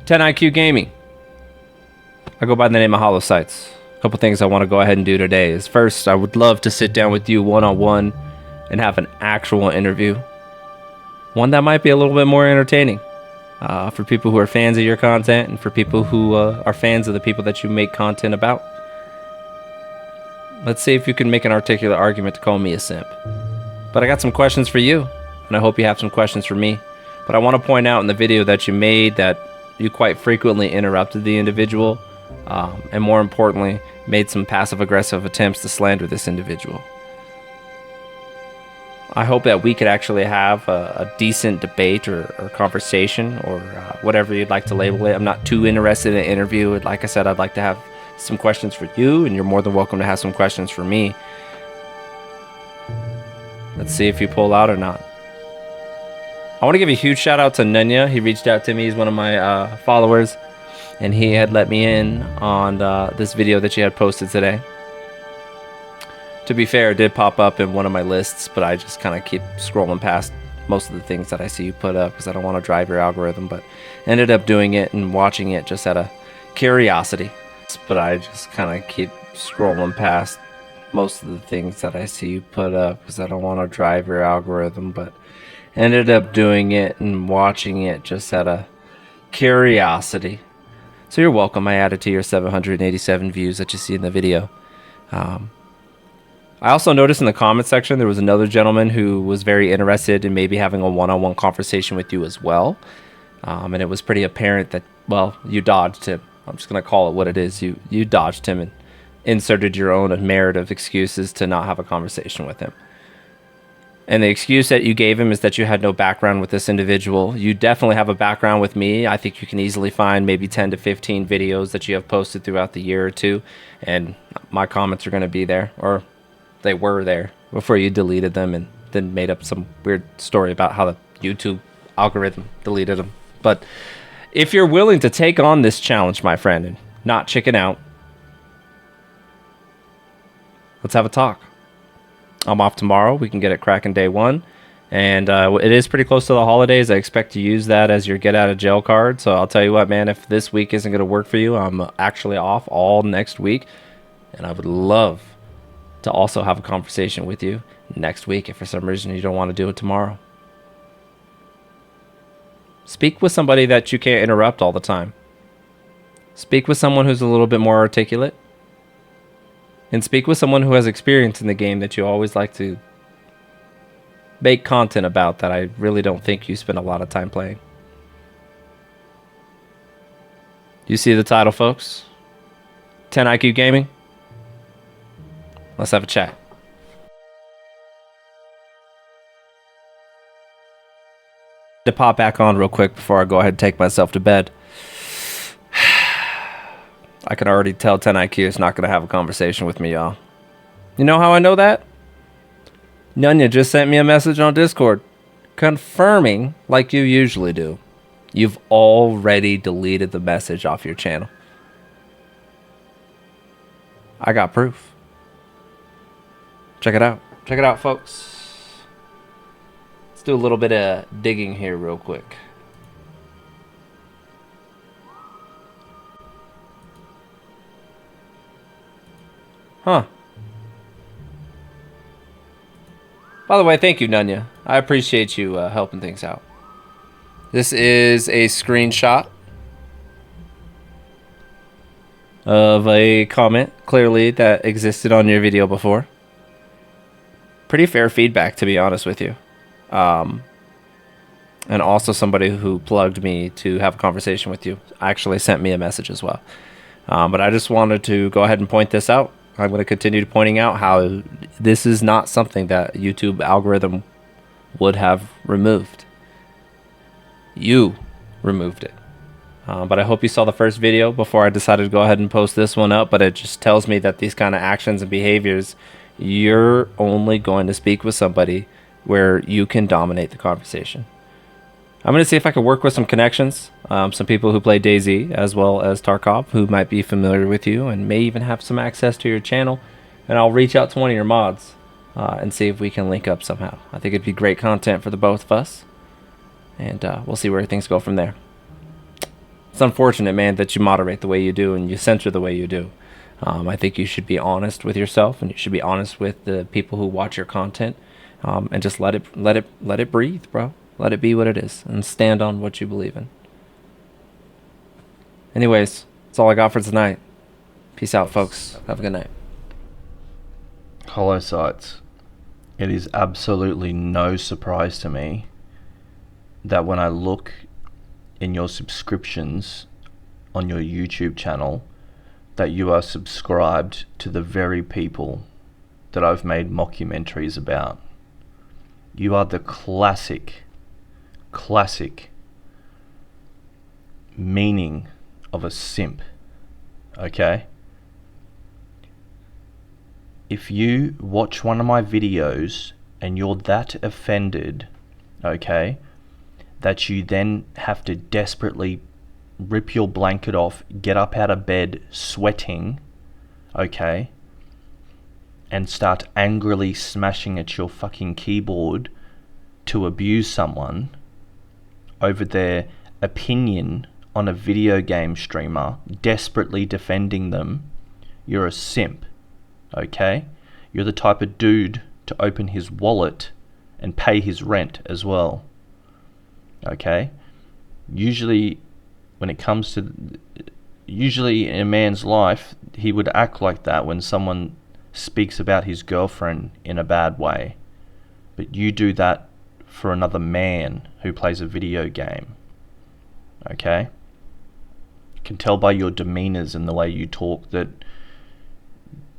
10 IQ Gaming. I go by the name of Hollow Sights. A couple things I want to go ahead and do today is first, I would love to sit down with you one-on-one and have an actual interview. One that might be a little bit more entertaining for people who are fans of your content and for people who are fans of the people that you make content about. Let's see if you can make an articulate argument to call me a simp. But I got some questions for you, and I hope you have some questions for me. But I want to point out in the video that you made that you quite frequently interrupted the individual, and more importantly, made some passive-aggressive attempts to slander this individual. I hope that we could actually have a decent debate or conversation or whatever you'd like to label it. I'm not too interested in an interview. Like I said, I'd like to have some questions for you, and you're more than welcome to have some questions for me. Let's see if you pull out or not. I want to give a huge shout out to Nunya. He reached out to me. He's one of my followers, and he had let me in on this video that you had posted today. To be fair, it did pop up in one of my lists, but I just kind of keep scrolling past most of the things that I see you put up because I don't want to drive your algorithm, but ended up doing it and watching it just out of curiosity. But I just kind of keep scrolling past most of the things that I see you put up because I don't want to drive your algorithm, but ended up doing it and watching it just out of curiosity. So you're welcome. I added to your 787 views that you see in the video. I also noticed in the comment section there was another gentleman who was very interested in maybe having a one-on-one conversation with you as well. And it was pretty apparent that, well, you dodged him. I'm just going to call it what it is. You dodged him and inserted your own merit of excuses to not have a conversation with him. And the excuse that you gave him is that you had no background with this individual. You definitely have a background with me. I think you can easily find maybe 10 to 15 videos that you have posted throughout the year or two. And my comments are going to be there, or they were there before you deleted them and then made up some weird story about how the YouTube algorithm deleted them. But if you're willing to take on this challenge, my friend, and not chicken out, let's have a talk. I'm off tomorrow. We can get it cracking day one. And it is pretty close to the holidays. I expect to use that as your get out of jail card. So I'll tell you what, man, if this week isn't going to work for you, I'm actually off all next week. And I would love to also have a conversation with you next week if for some reason you don't want to do it tomorrow. Speak with somebody that you can't interrupt all the time. Speak with someone who's a little bit more articulate. And speak with someone who has experience in the game that you always like to make content about that I really don't think you spend a lot of time playing. You see the title, folks? 10 IQ Gaming? Let's have a chat. To pop back on real quick before I go ahead and take myself to bed. I can already tell 10 IQ is not going to have a conversation with me, y'all. You know how I know that? Nunya just sent me a message on Discord confirming, like you usually do, you've already deleted the message off your channel. I got proof. Check it out. Check it out, folks. Let's do a little bit of digging here real quick. Huh. By the way, thank you, Nunya. I appreciate you helping things out. This is a screenshot of a comment, clearly, that existed on your video before. Pretty fair feedback, to be honest with you. And also somebody who plugged me to have a conversation with you actually sent me a message as well. But I just wanted to go ahead and point this out. I'm going to continue pointing out how this is not something that YouTube algorithm would have removed. You removed it. But I hope you saw the first video before I decided to go ahead and post this one up. But it just tells me that these kind of actions and behaviors, you're only going to speak with somebody where you can dominate the conversation. I'm going to see if I can work with some connections, some people who play DayZ as well as Tarkov who might be familiar with you and may even have some access to your channel. And I'll reach out to one of your mods and see if we can link up somehow. I think it'd be great content for the both of us. And we'll see where things go from there. It's unfortunate, man, that you moderate the way you do and you censor the way you do. I think you should be honest with yourself, and you should be honest with the people who watch your content, and just let it breathe, bro. Let it be what it is, and stand on what you believe in. Anyways, that's all I got for tonight. Peace out, folks. Have a good night. Hollow Sights. It is absolutely no surprise to me that when I look in your subscriptions on your YouTube channel, that you are subscribed to the very people that I've made mockumentaries about. You are the classic meaning of a simp, okay? If you watch one of my videos and you're that offended, okay, that you then have to desperately rip your blanket off, get up out of bed sweating, okay, and start angrily smashing at your fucking keyboard to abuse someone over their opinion on a video game streamer, desperately defending them, you're a simp, okay? You're the type of dude to open his wallet and pay his rent as well, okay? Usually in a man's life, he would act like that when someone speaks about his girlfriend in a bad way. But you do that for another man who plays a video game. Okay? You can tell by your demeanors and the way you talk that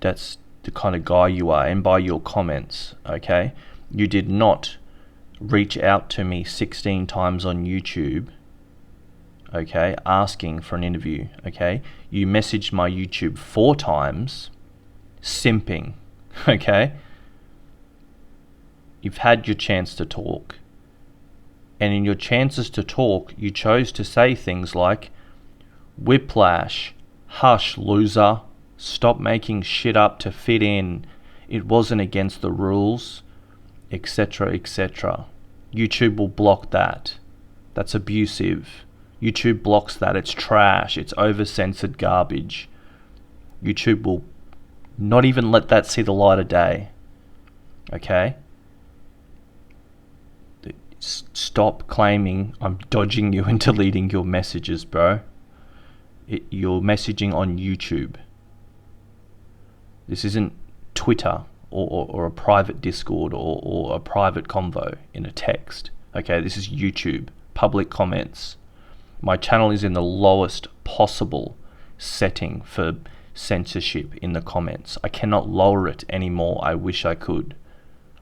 that's the kind of guy you are, and by your comments. Okay? You did not reach out to me 16 times on YouTube, okay, asking for an interview, okay? You messaged my YouTube 4 times, simping, okay? You've had your chance to talk. And in your chances to talk, you chose to say things like, whiplash, hush, loser, stop making shit up to fit in, it wasn't against the rules, etc., etc. YouTube will block that. That's abusive. YouTube blocks that. It's trash. It's over-censored garbage. YouTube will not even let that see the light of day. Okay? Stop claiming I'm dodging you and deleting your messages, bro. You're messaging on YouTube. This isn't Twitter or a private Discord or a private convo in a text. Okay, this is YouTube. Public comments. My channel is in the lowest possible setting for censorship in the comments. I cannot lower it anymore. I wish I could.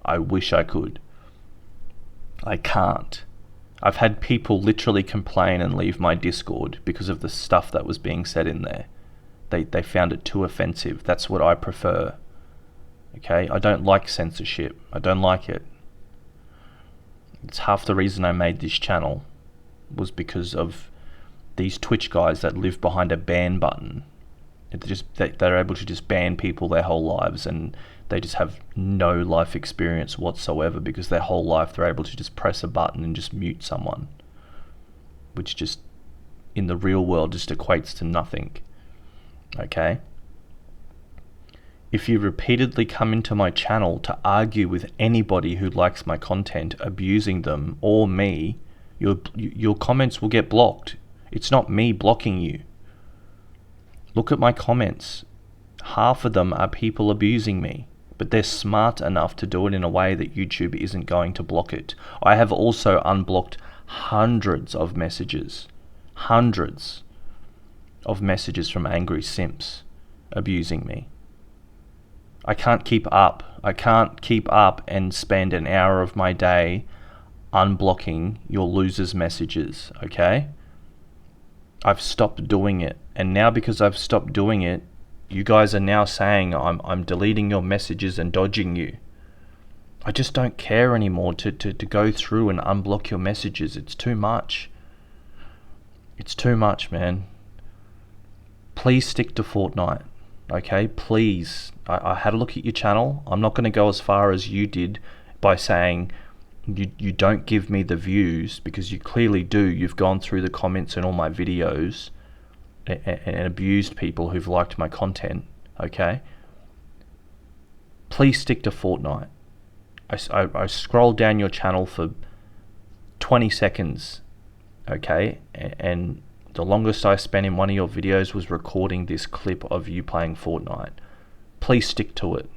I wish I could. I can't. I've had people literally complain and leave my Discord because of the stuff that was being said in there. They found it too offensive. That's what I prefer. Okay? I don't like censorship. I don't like it. It's half the reason I made this channel was because of these Twitch guys that live behind a ban button. They're able to just ban people their whole lives, and they just have no life experience whatsoever because their whole life they're able to just press a button and just mute someone, which just in the real world just equates to nothing. Okay? If you repeatedly come into my channel to argue with anybody who likes my content, abusing them or me, your comments will get blocked. It's not me blocking you. Look at my comments. Half of them are people abusing me, but they're smart enough to do it in a way that YouTube isn't going to block it. I have also unblocked hundreds of messages from angry simps abusing me. I can't keep up. I can't keep up and spend an hour of my day unblocking your losers' messages, okay? I've stopped doing it. And now because I've stopped doing it, you guys are now saying I'm deleting your messages and dodging you. I just don't care anymore to go through and unblock your messages. It's too much. It's too much, man. Please stick to Fortnite. Okay, please. I had a look at your channel. I'm not going to go as far as you did by saying You don't give me the views, because you clearly do. You've gone through the comments in all my videos and abused people who've liked my content, okay? Please stick to Fortnite. I scrolled down your channel for 20 seconds, okay? And the longest I spent in one of your videos was recording this clip of you playing Fortnite. Please stick to it.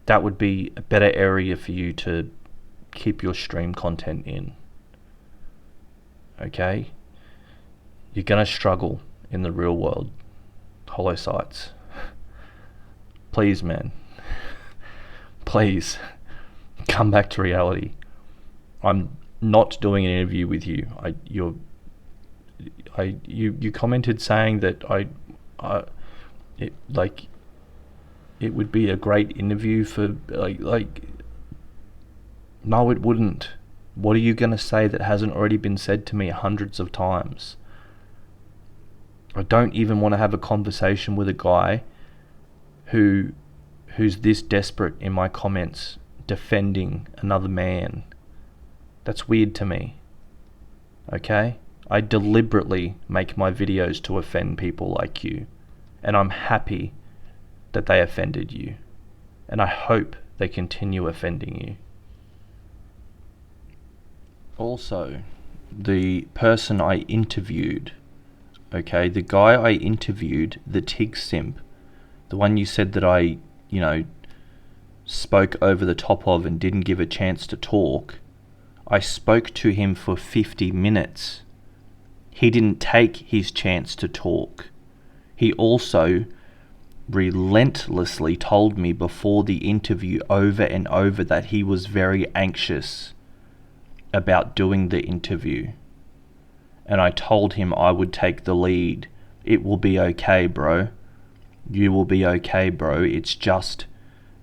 That would be a better area for you to keep your stream content in. Okay? You're gonna struggle in the real world. Hollow sites. Please, man. Please. Come back to reality. I'm not doing an interview with you. You commented saying that it would be a great interview for no, it wouldn't. What are you going to say that hasn't already been said to me hundreds of times? I don't even want to have a conversation with a guy who's this desperate in my comments defending another man. That's weird to me. Okay? I deliberately make my videos to offend people like you, and I'm happy that they offended you, and I hope they continue offending you. Also, the person I interviewed, okay, the guy I interviewed, the TIG simp, the one you said that I, spoke over the top of and didn't give a chance to talk, I spoke to him for 50 minutes. He didn't take his chance to talk. He also relentlessly told me before the interview over and over that he was very anxious about doing the interview. And I told him I would take the lead. It will be okay, bro. You will be okay, bro. It's just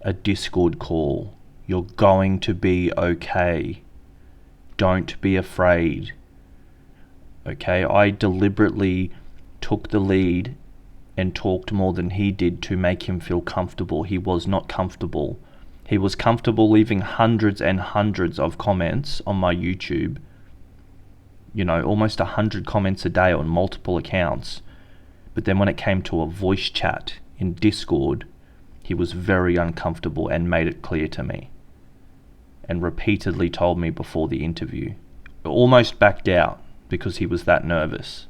a Discord call. You're going to be okay. Don't be afraid. Okay, I deliberately took the lead and talked more than he did to make him feel comfortable. He was not comfortable. He was comfortable leaving hundreds and hundreds of comments on my YouTube. Almost 100 comments a day on multiple accounts. But then when it came to a voice chat in Discord, he was very uncomfortable and made it clear to me. And repeatedly told me before the interview. Almost backed out because he was that nervous.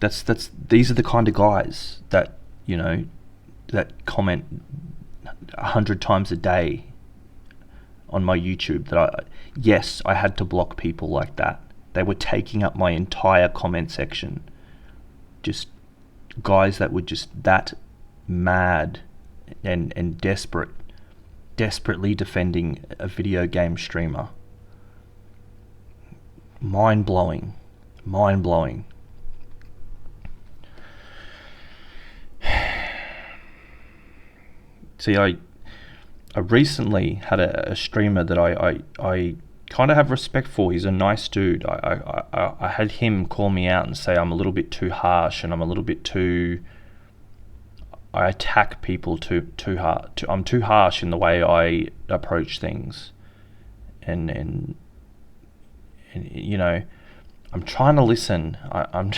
These are the kind of guys that, that comment 100 times a day on my YouTube that I had to block people like that. They were taking up my entire comment section. Just guys that were just that mad and desperately defending a video game streamer. Mind-blowing. See, I recently had a streamer that I kind of have respect for. He's a nice dude. I had him call me out and say I'm a little bit too harsh and I'm a little bit too... I attack people too hard. I'm too harsh in the way I approach things. And I'm trying to listen. I'm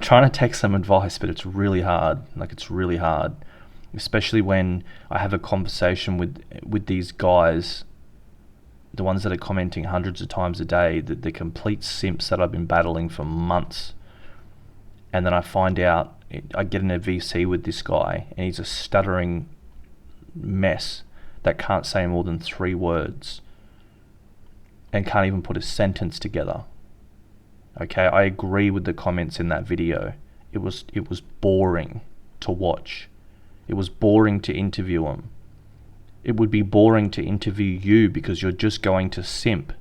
trying to take some advice, but it's really hard. It's really hard. Especially when I have a conversation with these guys, the ones that are commenting hundreds of times a day, the complete simps that I've been battling for months. And then I find out, I get in a VC with this guy, and he's a stuttering mess that can't say more than 3 words and can't even put a sentence together. Okay, I agree with the comments in that video. It was boring to watch. It was boring to interview him. It would be boring to interview you because you're just going to simp.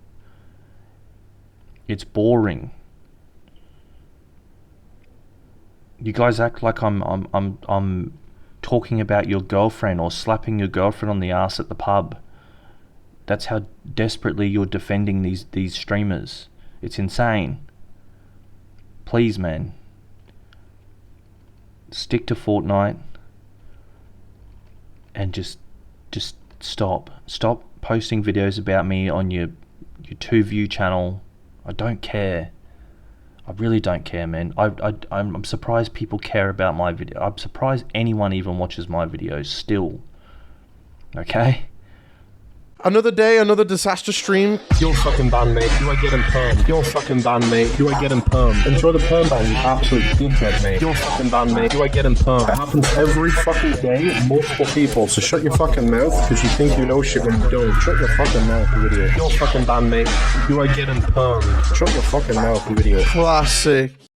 It's boring. You guys act like I'm talking about your girlfriend or slapping your girlfriend on the ass at the pub. That's how desperately you're defending these streamers. It's insane. Please, man. Stick to Fortnite and just just stop posting videos about me on your 2 view channel. I don't care. I really don't care, man. I'm surprised people care about my video. I'm surprised anyone even watches my videos still. Okay? Another day, another disaster stream. You're fucking banned, mate. Do I get him perm? You're fucking banned, mate. Do I get him perm? Enjoy the perm ban, you absolute dickhead, mate. You're fucking banned, mate. Do I get him perm? It happens every fucking day, multiple people. So shut your fucking mouth, because you think you know shit when you don't. Shut your fucking mouth, you idiot. You're fucking banned, mate. Do I get him perm? Shut your fucking mouth, you idiot. Classic.